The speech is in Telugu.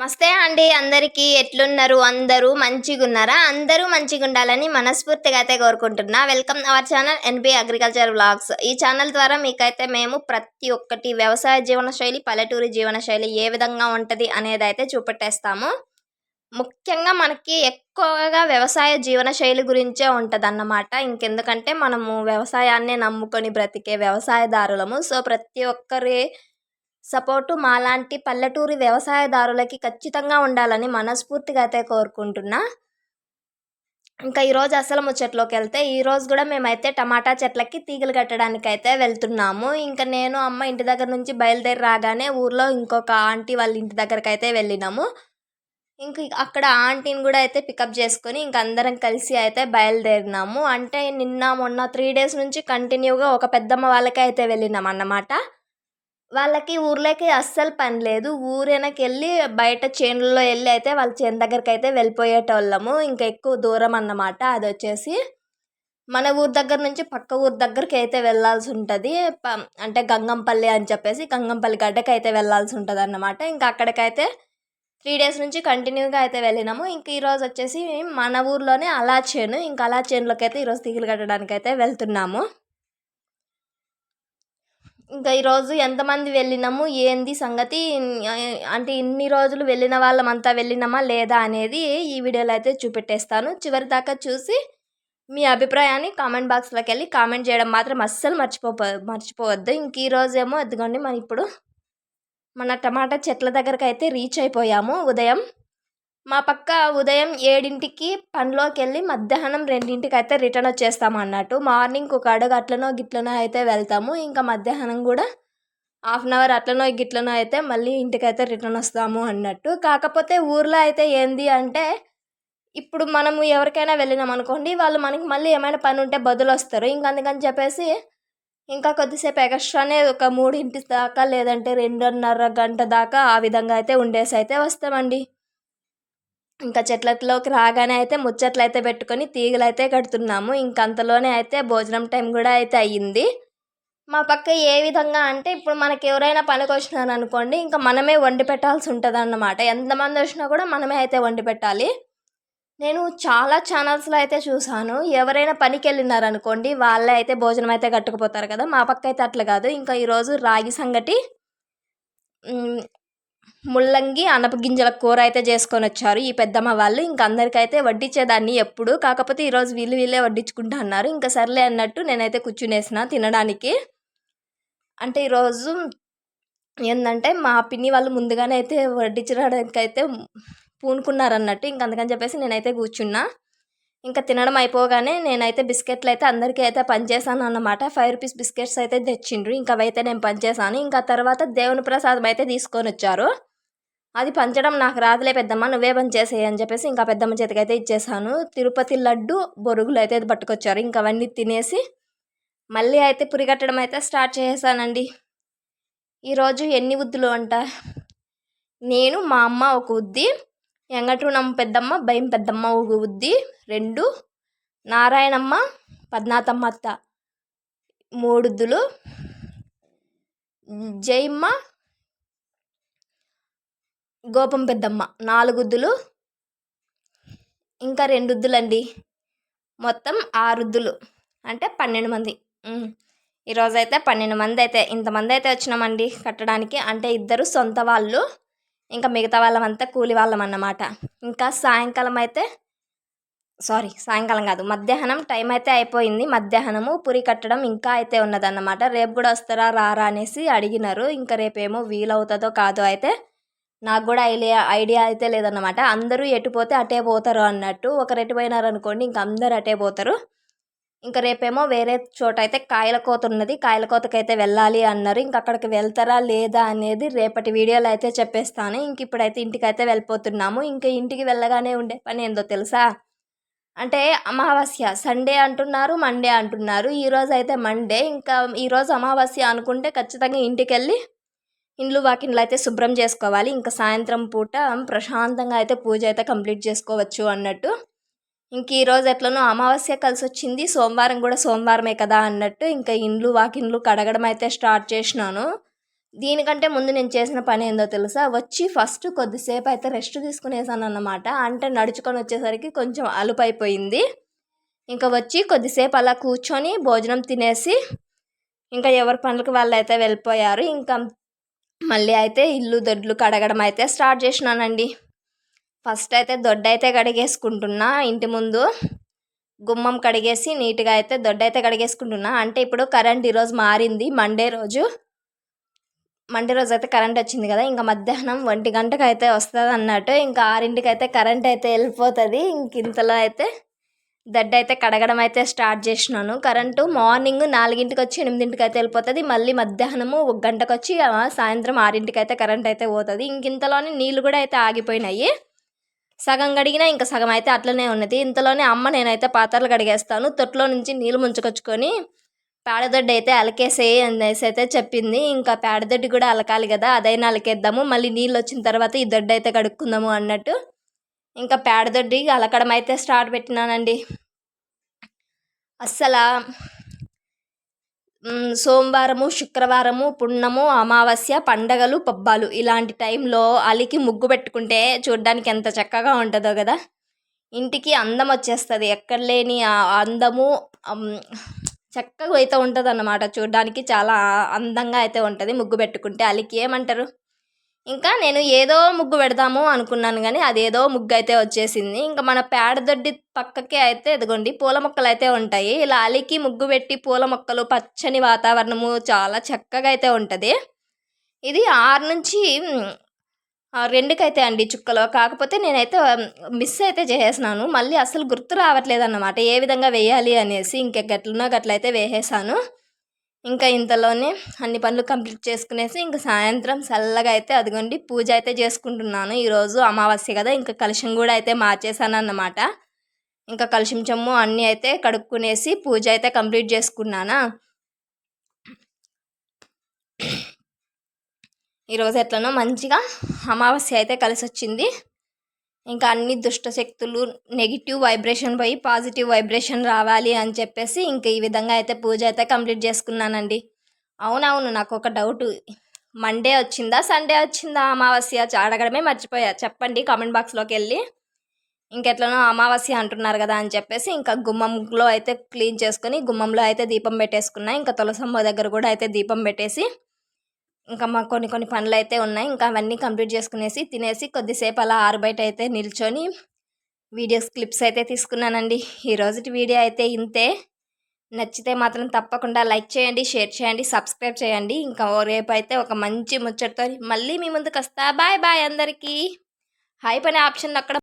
నమస్తే అండి అందరికీ ఎట్లున్నారు? అందరూ మంచిగున్నారా? అందరూ మంచిగుండాలని మనస్ఫూర్తిగా అయితే కోరుకుంటున్నా. Welcome our channel ఎన్‌బీ agriculture vlogs. ఈ ఛానల్ ద్వారా మీకైతే మేము ప్రతి ఒక్కటి వ్యవసాయ జీవనశైలి, పల్లెటూరి జీవనశైలి ఏ విధంగా ఉంటది అనేదైతే చూపెట్టేస్తాము. ముఖ్యంగా మనకి ఎక్కువగా వ్యవసాయ జీవనశైలి గురించే ఉంటదన్నమాట. ఇంకెందుకంటే మనము వ్యవసాయాన్నే నమ్ముకొని బ్రతికే వ్యవసాయదారులము. సో, ప్రతి ఒక్కరి సపోర్టు మాలాంటి పల్లెటూరి వ్యవసాయదారులకి ఖచ్చితంగా ఉండాలని మనస్ఫూర్తిగా అయితే కోరుకుంటున్నా. ఇంకా ఈరోజు అసలు ముచ్చట్లోకెళ్తే, ఈరోజు కూడా మేమైతే టమాటా చెట్లకి తీగలు కట్టడానికైతే వెళ్తున్నాము. ఇంకా నేను, అమ్మ ఇంటి దగ్గర నుంచి బయలుదేరి రాగానే ఊర్లో ఇంకొక ఆంటీ వాళ్ళ ఇంటి దగ్గరకైతే వెళ్ళినాము. ఇంక అక్కడ ఆంటీని కూడా అయితే పికప్ చేసుకొని ఇంక అందరం కలిసి అయితే బయలుదేరినాము. అంటే నిన్న, మొన్న 3 డేస్ నుంచి కంటిన్యూగా ఒక పెద్దమ్మ వాళ్ళకే అయితే వెళ్ళినాం అన్నమాట. వాళ్ళకి ఊర్లోకి అస్సలు పని లేదు. ఊరెనకెళ్ళి బయట చేనుల్లో ఎళ్లి అయితే వాళ్ళ చేను దగ్గరకైతే వెళ్ళిపోయేటోళ్ళము. ఇంకా ఎక్కువ దూరం అన్నమాట అదొచ్చేసి. మన ఊరు దగ్గర నుంచి పక్క ఊరు దగ్గరికైతే వెళ్ళాల్సుంటది. అంటే గంగంపల్లి అని చెప్పేసి గంగంపల్లి గడ్డకైతే వెళ్ళాల్సుంటదన్నమాట. ఇంకా అక్కడికైతే 3 డేస్ నుంచి కంటిన్యూగా అయితే వెళ్ళినాము. ఇంక ఈరోజొచ్చేసి మన ఊర్లోనే అలా చేను. ఇంకా అలా చేనులోకైతే ఈరోజు తీగలు కట్టడానికైతే వెళ్తున్నాము. ఇంకా ఈరోజు ఎంతమంది వెళ్ళినాము, ఏంది సంగతి, అంటే ఇన్ని రోజులు వెళ్ళిన వాళ్ళమంతా వెళ్ళినామా లేదా అనేది ఈ వీడియోలో అయితే చూపెట్టేస్తాను. చివరి దాకా చూసి మీ అభిప్రాయాన్ని కామెంట్ బాక్స్లోకి వెళ్ళి కామెంట్ చేయడం మాత్రం అస్సలు మర్చిపోవద్దు. ఇంక ఈరోజేమో అదిగోండి ఇప్పుడు మన టమాటా చెట్ల దగ్గరకు అయితే రీచ్ అయిపోయాము ఉదయం. మా పక్క ఉదయం 7కి పనిలోకెళ్ళి మధ్యాహ్నం 2కి అయితే రిటర్న్ వచ్చేస్తాము అన్నట్టు. మార్నింగ్ ఒక అడుగు అట్లనో గిట్లనో అయితే వెళ్తాము. ఇంకా మధ్యాహ్నం కూడా హాఫ్ అన్ అవర్ అట్లనో గిట్లనో అయితే మళ్ళీ ఇంటికైతే రిటర్న్ వస్తాము అన్నట్టు. కాకపోతే ఊర్లో అయితే ఏంది అంటే, ఇప్పుడు మనము ఎవరికైనా వెళ్ళినాం అనుకోండి, వాళ్ళు మనకి మళ్ళీ ఏమైనా పని ఉంటే బదులొస్తారు. ఇంక అందుకని చెప్పేసి ఇంకా కొద్దిసేపు ఎక్స్ట్రానే ఒక 3 దాకా లేదంటే 2:30 గంట దాకా ఆ విధంగా అయితే ఉండేసి అయితే వస్తామండి. ఇంకా చెట్లలోకి రాగానే అయితే ముచ్చట్లు అయితే పెట్టుకొని తీగలు అయితే కడుతున్నాము. ఇంక అంతలోనే అయితే భోజనం టైం కూడా అయితే అయ్యింది. మా పక్క ఏ విధంగా అంటే, ఇప్పుడు మనకి ఎవరైనా పనికి వచ్చినారు అనుకోండి, ఇంకా మనమే వండి పెట్టాల్సి ఉంటుంది అన్నమాట. ఎంతమంది వచ్చినా కూడా మనమే అయితే వండి పెట్టాలి. నేను చాలా ఛానల్స్లో అయితే చూసాను, ఎవరైనా పనికి వెళ్ళినారనుకోండి వాళ్ళే అయితే భోజనం అయితే కట్టుకుపోతారు కదా. మా పక్క అయితే అట్లా కాదు. ఇంకా ఈరోజు రాగి సంగటి, ముల్లంగి, అనప గింజల కూర అయితే చేసుకొని వచ్చారు ఈ పెద్దమ్మ వాళ్ళు. ఇంక అందరికైతే వడ్డించేదాన్ని ఎప్పుడు, కాకపోతే ఈరోజు వీళ్ళే వడ్డించుకుంటా అన్నారు. ఇంకా సర్లే అన్నట్టు నేనైతే కూర్చునేసిన తినడానికి. అంటే ఈరోజు ఏంటంటే మా పిన్ని వాళ్ళు ముందుగానే అయితే వడ్డించడానికి అయితే పూనుకున్నారన్నట్టు. ఇంక అందుకని చెప్పేసి నేనైతే కూర్చున్నా. ఇంకా తినడం అయిపోగానే నేనైతే బిస్కెట్లు అయితే అందరికీ అయితే పనిచేసాను అన్నమాట. 5 రూపీస్ బిస్కెట్స్ అయితే తెచ్చిండ్రు. ఇంకా అవైతే నేను పనిచేసాను. ఇంకా తర్వాత దేవుని ప్రసాదం అయితే తీసుకొని వచ్చారు. అది పంచడం నాకు రాదులే పెద్దమ్మ, నువ్వే పనిచేసేయి అని చెప్పేసి ఇంకా పెద్దమ్మ చేతికైతే ఇచ్చేసాను. తిరుపతి లడ్డు, బొరుగులు అయితే పట్టుకొచ్చారు. ఇంకా అవన్నీ తినేసి మళ్ళీ అయితే పురిగట్టడం అయితే స్టార్ట్ చేసేసానండి. ఈరోజు ఎన్ని ఉద్దులు అంట, నేను, మా అమ్మ ఒక ఉద్ది, ఎంగటూనం పెద్దమ్మ, భయం పెద్దమ్మ ఒక ఉద్ది 2, నారాయణమ్మ, పద్నాతమ్మ అత్త 3 ఉద్దులు, జయమ్మ, గోపం పెద్దమ్మ 4 ఉద్దులు, ఇంకా 2 ఉద్దులండి. మొత్తం 6 ఉద్దులు, అంటే 12 మంది. ఈరోజైతే 12 మంది అయితే, ఇంతమంది అయితే వచ్చినామండి కట్టడానికి. అంటే 2 సొంత వాళ్ళు, ఇంకా మిగతా వాళ్ళమంతా కూలి వాళ్ళం అన్నమాట. ఇంకా సాయంకాలం కాదు, మధ్యాహ్నం టైం అయితే అయిపోయింది. మధ్యాహ్నము పురి కట్టడం ఇంకా అయితే ఉన్నదన్నమాట. రేపు కూడా వస్తారా రారా అనేసి అడిగినారు. ఇంకా రేపేమో వీలవుతుందో కాదో అయితే నాకు కూడా ఐడియా అయితే లేదన్నమాట. అందరూ ఎటు పోతే అటే పోతారు అన్నట్టు. ఒకరు ఎటు పోయినారనుకోండి ఇంక అందరు అటే పోతారు. ఇంకా రేపేమో వేరే చోట అయితే కాయల కోత ఉన్నది, కాయల కోతకైతే వెళ్ళాలి అన్నారు. ఇంక అక్కడికి వెళ్తారా లేదా అనేది రేపటి వీడియోలో అయితే చెప్పేస్తాను. ఇంక ఇప్పుడైతే ఇంటికైతే వెళ్ళిపోతున్నాము. ఇంకా ఇంటికి వెళ్ళగానే ఉండే పని ఏందో తెలుసా, అంటే అమావాస్య సండే అంటున్నారు, మండే అంటున్నారు. ఈరోజు అయితే మండే. ఇంకా ఈరోజు అమావాస్య అనుకుంటే ఖచ్చితంగా ఇంటికి వెళ్ళి ఇండ్లు వాకిండ్లు అయితే శుభ్రం చేసుకోవాలి. ఇంకా సాయంత్రం పూట ప్రశాంతంగా అయితే పూజ అయితే కంప్లీట్ చేసుకోవచ్చు అన్నట్టు. ఇంక ఈరోజు ఎట్లనో అమావాస్య కలిసి వచ్చింది, సోమవారం కూడా సోమవారమే కదా అన్నట్టు ఇంకా ఇండ్లు వాకిండ్లు కడగడం అయితే స్టార్ట్ చేసినాను. దీనికంటే ముందు నేను చేసిన పని ఏందో తెలుసా, వచ్చి ఫస్ట్ కొద్దిసేపు అయితే రెస్ట్ తీసుకునేసాను అన్నమాట. అంటే నడుచుకొని వచ్చేసరికి కొంచెం అలుపైపోయింది. ఇంకా వచ్చి కొద్దిసేపు అలా కూర్చొని భోజనం తినేసి ఇంకా ఎవరి పనులకు వాళ్ళు అయితే వెళ్ళిపోయారు. ఇంకా మళ్ళీ అయితే ఇల్లు దొడ్లు కడగడం అయితే స్టార్ట్ చేసినానండి. ఫస్ట్ అయితే దొడ్డ అయితే కడిగేసుకుంటున్నా, ఇంటి ముందు గుమ్మం కడిగేసి నీట్గా అయితే దొడ్డ అయితే కడిగేసుకుంటున్నా. అంటే ఇప్పుడు కరెంట్ ఈరోజు మారింది, మండే రోజు అయితే కరెంట్ వచ్చింది కదా, ఇంకా మధ్యాహ్నం 1 గంటకు అయితే వస్తుంది అన్నట్టు. ఇంకా 6ంటికి అయితే కరెంట్ అయితే వెళ్ళిపోతుంది. ఇంక ఇంతలో అయితే దడ్డ అయితే కడగడం అయితే స్టార్ట్ చేసినాను. కరెంటు మార్నింగ్ 4ంటికి వచ్చి 8ంటికి అయితే వెళ్ళిపోతుంది. మళ్ళీ మధ్యాహ్నము 1 గంటకు వచ్చి సాయంత్రం 6ంటికి అయితే కరెంట్ అయితే పోతుంది. ఇంతలోనే నీళ్ళు కూడా అయితే ఆగిపోయినాయి. సగం కడిగినా ఇంకా సగం అయితే అట్లనే ఉన్నది. ఇంతలోనే అమ్మ నేనైతే పాత్రలు కడిగేస్తాను, తొట్లో నుంచి నీళ్ళు ముంచుకొచ్చుకొని పేడదొడ్డి అయితే అలకేసేయి అనేసి అయితే చెప్పింది. ఇంకా పేడదొడ్డి కూడా అలకాలి కదా, అదైనా అలకేద్దాము, మళ్ళీ నీళ్ళు వచ్చిన తర్వాత ఈ దొడ్డి అయితే కడుక్కుందాము అన్నట్టు ఇంకా పేడదొడ్డి అలకడం అయితే స్టార్ట్ పెట్టినానండి. అస్సలు సోమవారము, శుక్రవారము, పున్నము, అమావాస్య, పండగలు, పబ్బాలు ఇలాంటి టైంలో అలికి ముగ్గు పెట్టుకుంటే చూడ్డానికి ఎంత చక్కగా ఉంటుందో కదా, ఇంటికి అందం వచ్చేస్తుంది. ఎక్కడ లేని అందము చక్కగా అయితే ఉంటుంది అన్నమాట. చూడ్డానికి చాలా అందంగా అయితే ఉంటుంది ముగ్గు పెట్టుకుంటే. అలికి ఏమంటారు. ఇంకా నేను ఏదో ముగ్గు పెడదాము అనుకున్నాను కానీ అదేదో ముగ్గు అయితే వచ్చేసింది. ఇంకా మన పేడదొడ్డి పక్కకే అయితే ఇదిగోండి పూల మొక్కలు అయితే ఉంటాయి. ఇలా అలికి ముగ్గు పెట్టి పూల మొక్కలు, పచ్చని వాతావరణము చాలా చక్కగా అయితే ఉంటుంది. ఇది 6 నుంచి 2కైతే అండి చుక్కలో. కాకపోతే నేనైతే మిస్ అయితే చేసేసినాను, మళ్ళీ అసలు గుర్తు రావట్లేదు అన్నమాట ఏ విధంగా వేయాలి అనేసి. ఇంకా గట్లనో గట్లయితే వేసేసాను. ఇంకా ఇంతలోనే అన్ని పనులు కంప్లీట్ చేసుకునేసి ఇంకా సాయంత్రం చల్లగా అయితే అదిగోండి పూజ అయితే చేసుకుంటున్నాను. ఈరోజు అమావాస్య కదా, ఇంకా కలశం కూడా అయితే మార్చేసాను అన్నమాట. ఇంకా కలశం చెమ్ము అన్నీ అయితే కడుక్కునేసి పూజ అయితే కంప్లీట్ చేసుకున్నానా. ఈరోజు ఎట్లనో మంచిగా అమావాస్య అయితే కలిసి వచ్చింది. ఇంకా అన్ని దుష్ట శక్తులు, నెగిటివ్ వైబ్రేషన్ పోయి పాజిటివ్ వైబ్రేషన్ రావాలి అని చెప్పేసి ఇంకా ఈ విధంగా అయితే పూజ అయితే కంప్లీట్ చేసుకున్నానండి. అవునవును, నాకు ఒక డౌట్, మండే వచ్చిందా సండే వచ్చిందా అమావాస్య అడగడమే మర్చిపోయా. చెప్పండి కామెంట్ బాక్స్లోకి వెళ్ళి. ఇంకెట్లనో అమావాస్య అంటున్నారు కదా అని చెప్పేసి ఇంకా గుమ్మంలో అయితే క్లీన్ చేసుకొని గుమ్మంలో అయితే దీపం పెట్టేసుకున్నా. ఇంకా తులసమ్మ దగ్గర కూడా అయితే దీపం పెట్టేసి ఇంకా మాకు కొన్ని పనులు అయితే ఉన్నాయి. ఇంకా అవన్నీ కంప్లీట్ చేసుకునేసి తినేసి కొద్దిసేపు అలా ఆరుబయట అయితే నిల్చొని వీడియోస్ క్లిప్స్ అయితే తీసుకున్నానండి. ఈరోజుటి వీడియో అయితే ఇంతే. నచ్చితే మాత్రం తప్పకుండా లైక్ చేయండి, షేర్ చేయండి, సబ్స్క్రైబ్ చేయండి. ఇంకా రేపు అయితే ఒక మంచి ముచ్చటతో మళ్ళీ మీ ముందుకు వస్తా. బాయ్ బాయ్ అందరికీ. హైప్ అనే ఆప్షన్ అక్కడ